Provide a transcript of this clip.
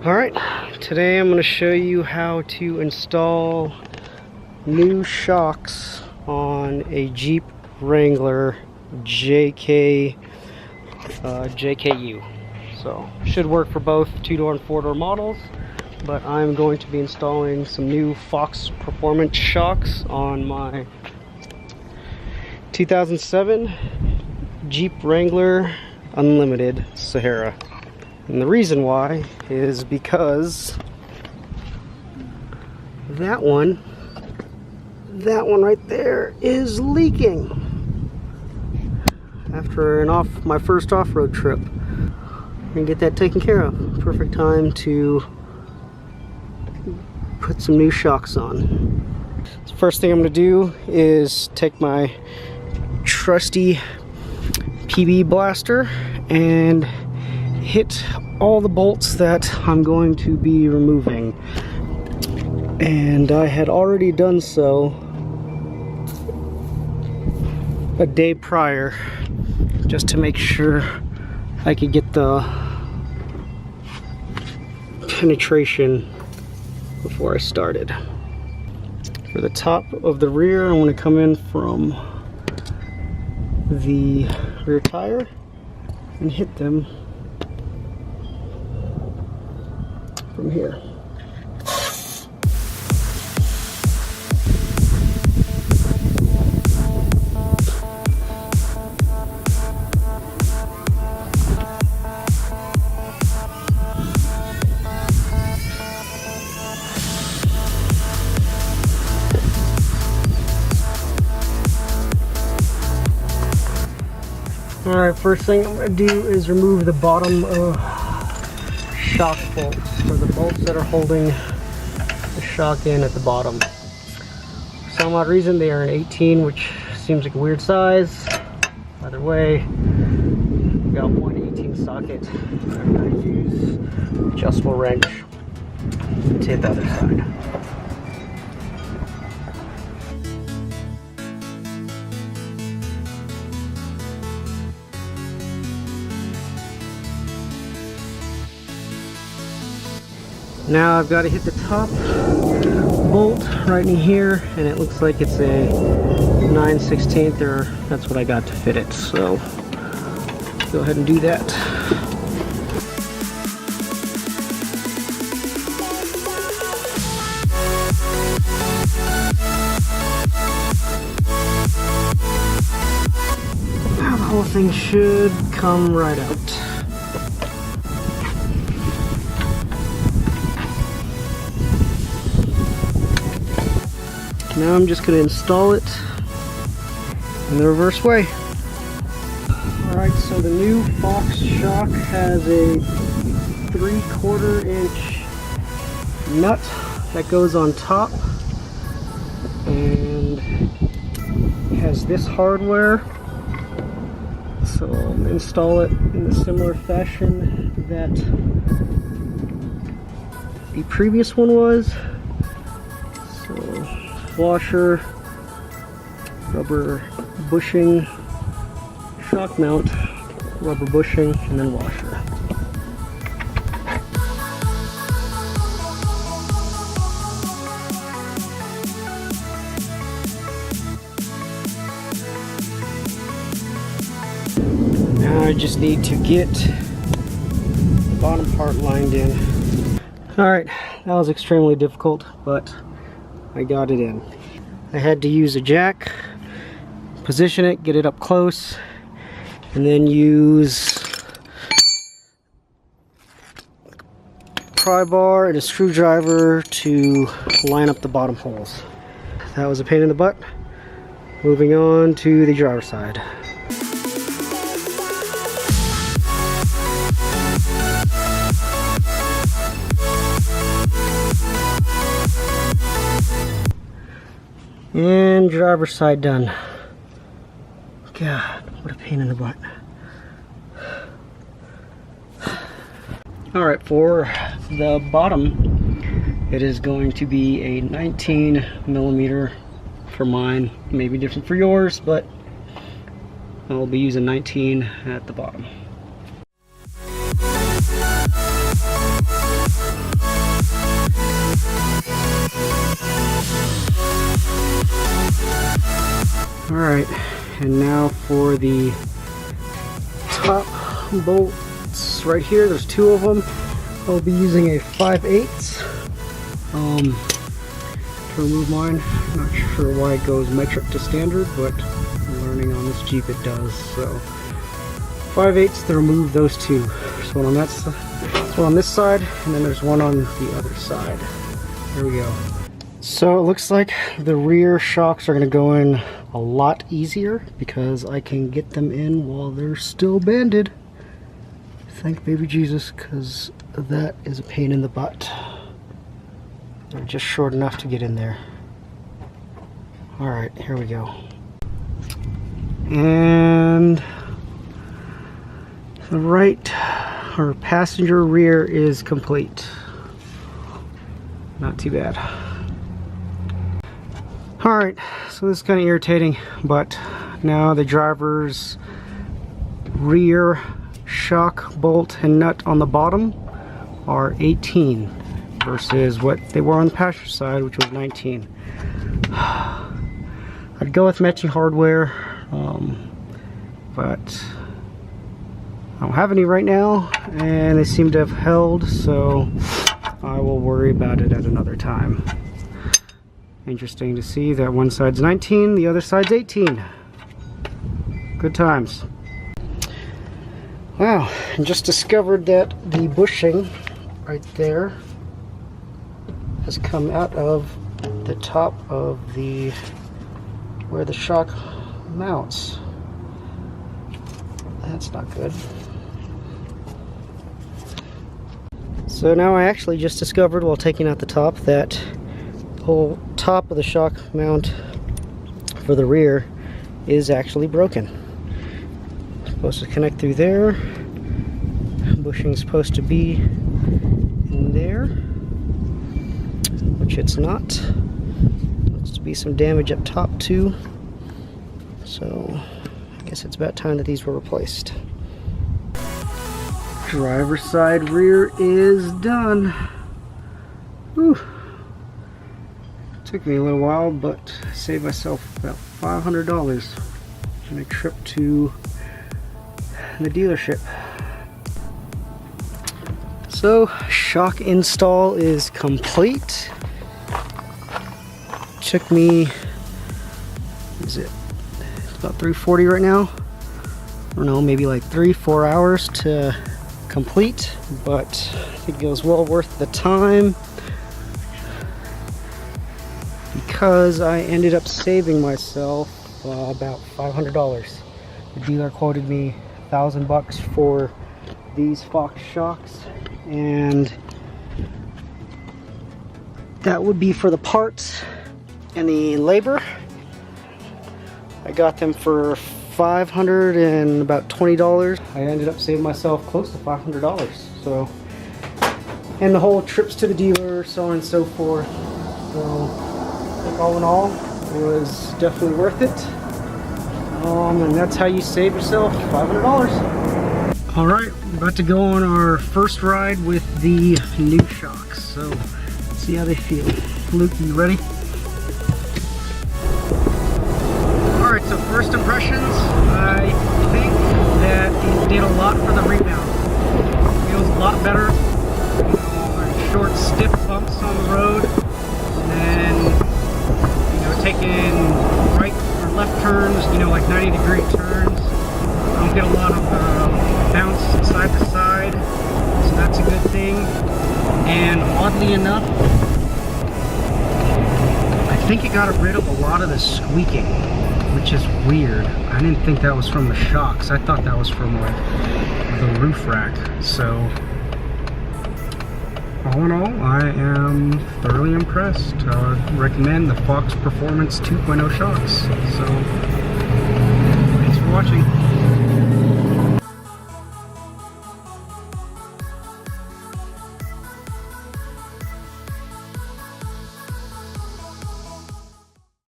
Alright, today I'm going to show you how to install new shocks on a Jeep Wrangler JKU. So, should work for both 2-door and 4-door models, but I'm going to be installing some new Fox Performance shocks on my 2007 Jeep Wrangler Unlimited Sahara. And the reason why is because that one right there is leaking after my first off-road trip. And get that taken care of. Perfect time to put some new shocks on. So first thing I'm going to do is take my trusty PB blaster and hit all the bolts that I'm going to be removing. And I had already done so a day prior, just to make sure I could get the penetration before I started. For the top of the rear, I'm going to come in from the rear tire and hit them from here. Alright, first thing I'm going to do is remove the bottom shock bolts, or the bolts that are holding the shock in at the bottom. For some odd reason they are an 18, which seems like a weird size. Either way, we got one 18 socket. I'm going to use adjustable wrench to hit the other side. Now I've got to hit the top bolt right in here, and it looks like it's a 9/16, or that's what I got to fit it. So go ahead and do that. Now the whole thing should come right out. Now I'm just going to install it in the reverse way. Alright, so the new Fox shock has a 3/4 inch nut that goes on top, and it has this hardware. So I'll install it in a similar fashion that the previous one was. So washer, rubber bushing, shock mount, rubber bushing, and then washer. Now I just need to get the bottom part lined in. Alright, that was extremely difficult, but I got it in. I had to use a jack, position it, get it up close, and then use a pry bar and a screwdriver to line up the bottom holes. That was a pain in the butt. Moving on to the driver's side. And driver's side done. God, what a pain in the butt. Alright, for the bottom, it is going to be a 19mm for mine. Maybe different for yours, but I'll be using 19 at the bottom. Alright, and now for the top bolts right here. There's two of them. I'll be using a 5/8 to remove mine. I'm not sure why it goes metric to standard, but I'm learning on this Jeep it does. So 5/8 to remove those two. There's one on that side, one on this side, and then there's one on the other side. There we go. So it looks like the rear shocks are going to go in a lot easier because I can get them in while they're still banded. Thank baby Jesus, because that is a pain in the butt. They're just short enough to get in there. Alright, here we go. And the right, or passenger rear, is complete. Not too bad. Alright, so this is kind of irritating, but now the driver's rear shock bolt and nut on the bottom are 18 versus what they were on the passenger side, which was 19. I'd go with matching hardware, but I don't have any right now, and they seem to have held, so I will worry about it at another time. Interesting to see that one side's 19, the other side's 18. Good times. Wow, and just discovered that the bushing right there has come out of the top of the where the shock mounts. That's not good. So now I actually just discovered while taking out the top that the whole top of the shock mount for the rear is actually broken. It's supposed to connect through there. Bushing's supposed to be in there, which it's not. Looks to be some damage up top too. So I guess it's about time that these were replaced. Driver's side rear is done. Whew. Took me a little while, but I saved myself about $500 on a trip to the dealership. So, shock install is complete. Took me, is it about 340 right now? I don't know, maybe like 3-4 hours to complete, but I think it was well worth the time because I ended up saving myself about $500. The dealer quoted me $1,000 for these Fox shocks, and that would be for the parts and the labor. I got them for $500 and about $20. I ended up saving myself close to $500. So, and the whole trips to the dealer, so on and so forth. So, I think all in all, it was definitely worth it. And that's how you save yourself $500. All right, about to go on our first ride with the new shocks. So, let's see how they feel. Luke, you ready? Alright, so first impressions, I think that it did a lot for the rebound. It feels a lot better. Short, stiff bumps on the road, and then, taking right or left turns, like 90-degree turns. I don't get a lot of bounce side to side, so that's a good thing. And oddly enough, I think it got rid of a lot of the squeaking, which is weird. I didn't think that was from the shocks. I thought that was from like the roof rack. So all in all, I am thoroughly impressed. I would recommend the Fox Performance 2.0 shocks. So